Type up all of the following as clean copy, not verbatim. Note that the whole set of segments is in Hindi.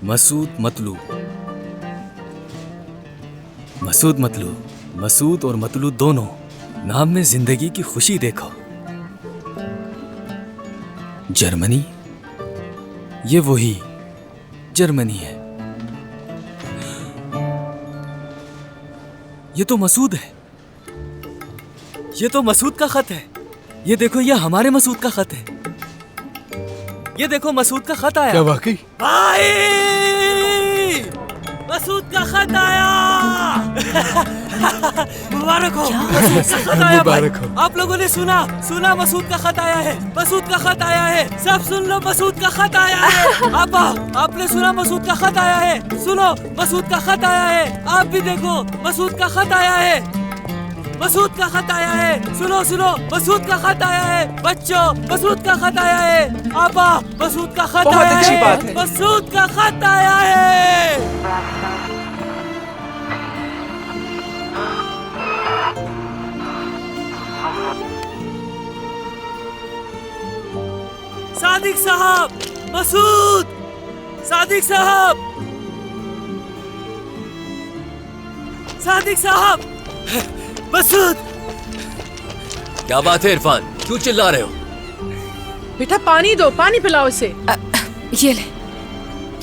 मसूद मतलू। मसूद मतलू, मसूद और मतलू दोनों नाम में जिंदगी की खुशी देखो। जर्मनी, ये वही जर्मनी है। ये तो मसूद है, ये तो मसूद का खत है। ये देखो, ये हमारे मसूद का खत है। ये देखो, मसूद का खत आया। क्या वाकई? भाई, मसूद का खत आया। मुबारक हो, मसूद का खत आया। मुबारक हो। आप लोगों ने सुना मसूद का खत आया है। मसूद का खत आया है। सब सुन लो, मसूद का खत आया है। आपने सुना, मसूद का खत आया है। सुनो, मसूद का खत आया है। आप भी देखो, मसूद का खत आया है। मसूद का खत आया है। सुनो, मसूद का खत आया है। बच्चों, मसूद का खत आया है। आपा, मसूद का खत आया है। बहुत अच्छी बात है। मसूद का खत आया है। सादिक साहब, मसूद, सादिक साहब, सादिक साहब, मसूद। क्या बात है इरफान, क्यों चिल्ला रहे हो? बेटा पानी दो, पानी पिलाओ इसे। ये ले।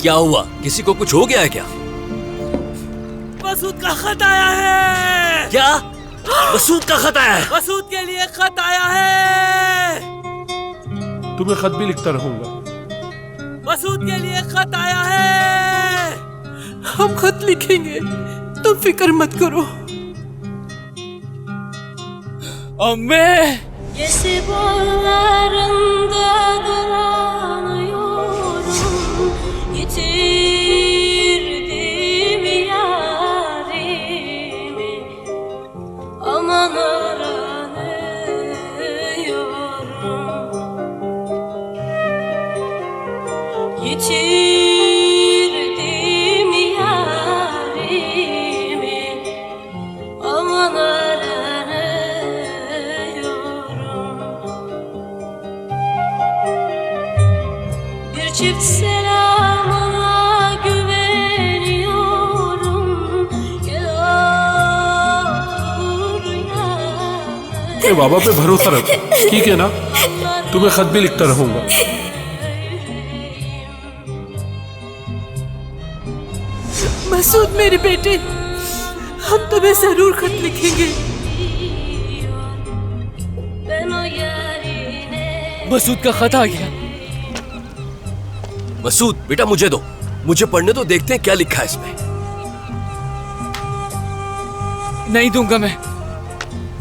क्या हुआ, किसी को कुछ हो गया है क्या? मसूद का खत आया है। क्या? मसूद का खत आया है? मसूद के लिए खत आया है। तुम्हें खत भी लिखता रहूंगा। मसूद के लिए खत आया है। हम खत लिखेंगे, तुम फिक्र मत करो। अम्मे, Yesibollarında dolanıyorum, yitirdim yarimi, aman aranıyorum. Yitirdim yarimi, aman çift selamına güveniyorum. Gel otur yanıma. बाबा पे भरोसा रखो, ठीक है ना? तुम्हें खत भी लिखता रहूंगा। मसूद मेरे बेटे, हम तुम्हें जरूर खत लिखेंगे। मसूद का खत आ गया। मसूद बेटा, मुझे दो, मुझे पढ़ने तो, देखते हैं क्या लिखा है इसमें। नहीं दूंगा मैं,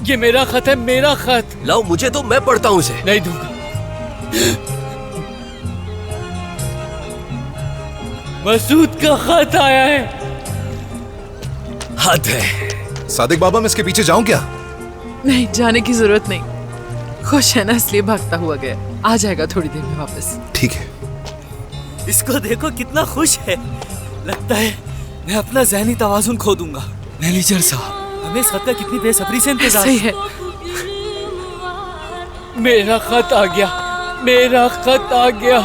ये मेरा खत है, मेरा खत। लाओ मुझे दो, मैं पढ़ता हूँ इसे। नहीं दूंगा। मसूद का खत आया है। हद है। सादिक बाबा, मैं इसके पीछे जाऊं क्या? नहीं, जाने की जरूरत नहीं। खुश है ना, इसलिए भागता हुआ गया। आ जाएगा थोड़ी देर में वापस। ठीक है। इसको देखो, कितना खुश है। लगता है मैं अपना ज़हनी तवाज़ुन खो दूंगा। मैनेजर साहब, हमें इस खत का कितनी बेसब्री से इंतजार। सही है। मेरा खत आ गया, मेरा खत आ गया,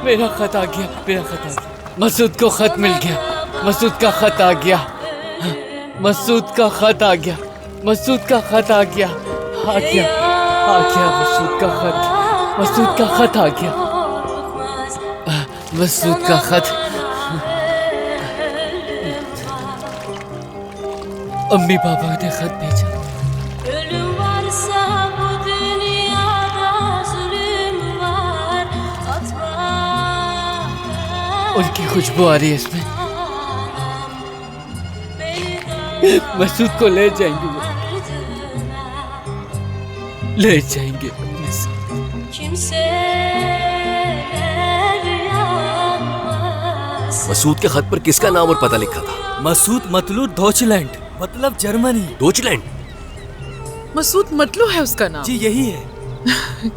मेरा खत आ गया, मेरा खत आ गया। मसूद को खत मिल गया। मसूद का खत आ गया। मसूद का खत आ गया। मसूद का खत आ गया। आ गया, आ गया मसूद का खत। मसूद का खत आ गया। मसूद का खत। अम्मी पापा ने खत भेजा। Ölüm varsa bu dünyada zulüm var, atma. उनकी खुशबू आ रही है इसमें। मसूद को ले जाएंगे, ले जाएंगे अपने साथ। Kimseler yanmaz. मसूद के खत पर किसका नाम और पता लिखा था? मसूद मतलू डॉचलैंड, मतलब जर्मनी। डोचलैंड? मसूद मतलू है उसका नाम। जी यही है।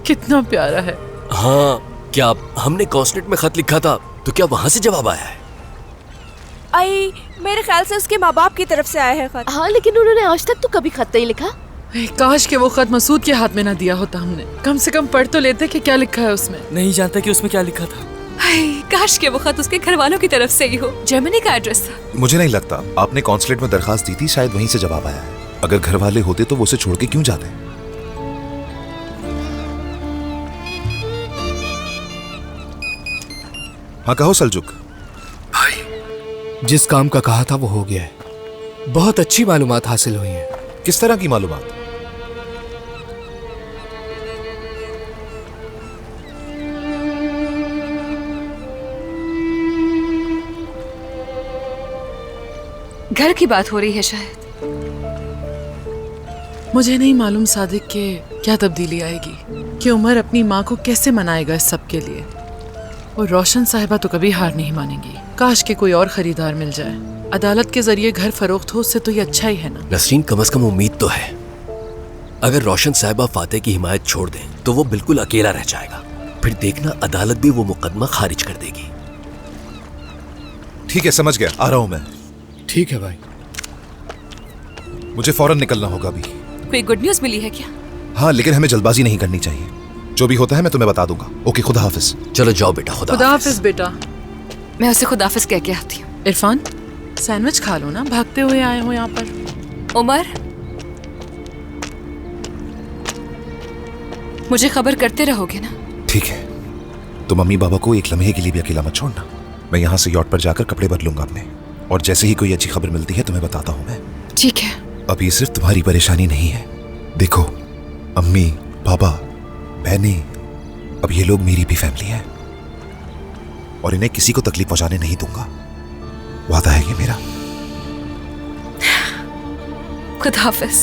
कितना प्यारा है। हाँ, क्या हमने कॉन्सुलेट में खत लिखा था तो क्या वहाँ से जवाब आया है? आई, मेरे ख्याल से उसके माँ बाप की तरफ से आया है खत। हाँ, लेकिन उन्होंने आज तक तो कभी खत नहीं लिखा। काश के वो खत मसूद के हाथ में ना दिया होता हमने। कम से कम पढ़ तो लेते कि क्या लिखा है उसमें। नहीं जानता कि उसमें क्या लिखा था। काश के वो खत उसके घर वालों की तरफ से ही हो। जर्मनी का एड्रेस था। मुझे नहीं लगता। आपने कॉन्सुलेट में दरखास्त दी थी, शायद वहीं से जवाब आया है। अगर घर वाले होते तो वो उसे छोड़ के क्यों जाते? हाँ कहो सलजुक। जिस काम का कहा था वो हो गया है। बहुत अच्छी मालूमात हासिल हुई है। किस तरह की मालूमात? घर की बात हो रही है शायद। मुझे नहीं मालूम सादिक के क्या तब्दीली आएगी, कि उमर अपनी माँ को कैसे मनाएगा इस सब के लिए। और रोशन साहिबा तो कभी हार नहीं मानेंगी। काश के कोई और खरीदार मिल जाए। अदालत के जरिए घर फरोख्त हो, उससे तो ये अच्छा ही है ना। नसरीन, कम से कम उम्मीद तो है। अगर रोशन साहिबा फातेह की हिमायत छोड़ दें तो वो बिल्कुल अकेला रह जाएगा। फिर देखना अदालत भी वो मुकदमा खारिज कर देगी। ठीक है, समझ गया, आ रहा हूं मैं। ठीक है भाई। मुझे फौरन निकलना होगा अभी। कोई गुड न्यूज मिली है क्या? हाँ, लेकिन हमें जल्दबाजी नहीं करनी चाहिए। जो भी होता है मैं तुम्हें बता दूंगा। ओके, खुदा हाफिज। चलो जाओ बेटा, खुदा हाफिज बेटा। मैं उसे खुदाफिज कह के आती हूँ। इरफान, सैंडविच खा लो ना, भागते हुए आए हो यहाँ पर। उमर, मुझे खबर करते रहोगे ना? ठीक है। तुम मम्मी पापा को एक लम्हे के लिए भी अकेला मत छोड़ना। मैं यहाँ से यॉट पर जाकर कपड़े बदलूंगा अपने, और जैसे ही कोई अच्छी खबर मिलती है तुम्हें बताता हूँ मैं। ठीक है। अब ये सिर्फ तुम्हारी परेशानी नहीं है। देखो, अम्मी, पापा, बहनें, अब ये लोग मेरी भी फैमिली है, और इन्हें किसी को तकलीफ पहुंचाने नहीं दूंगा। वादा है ये मेरा। खुदाफिज।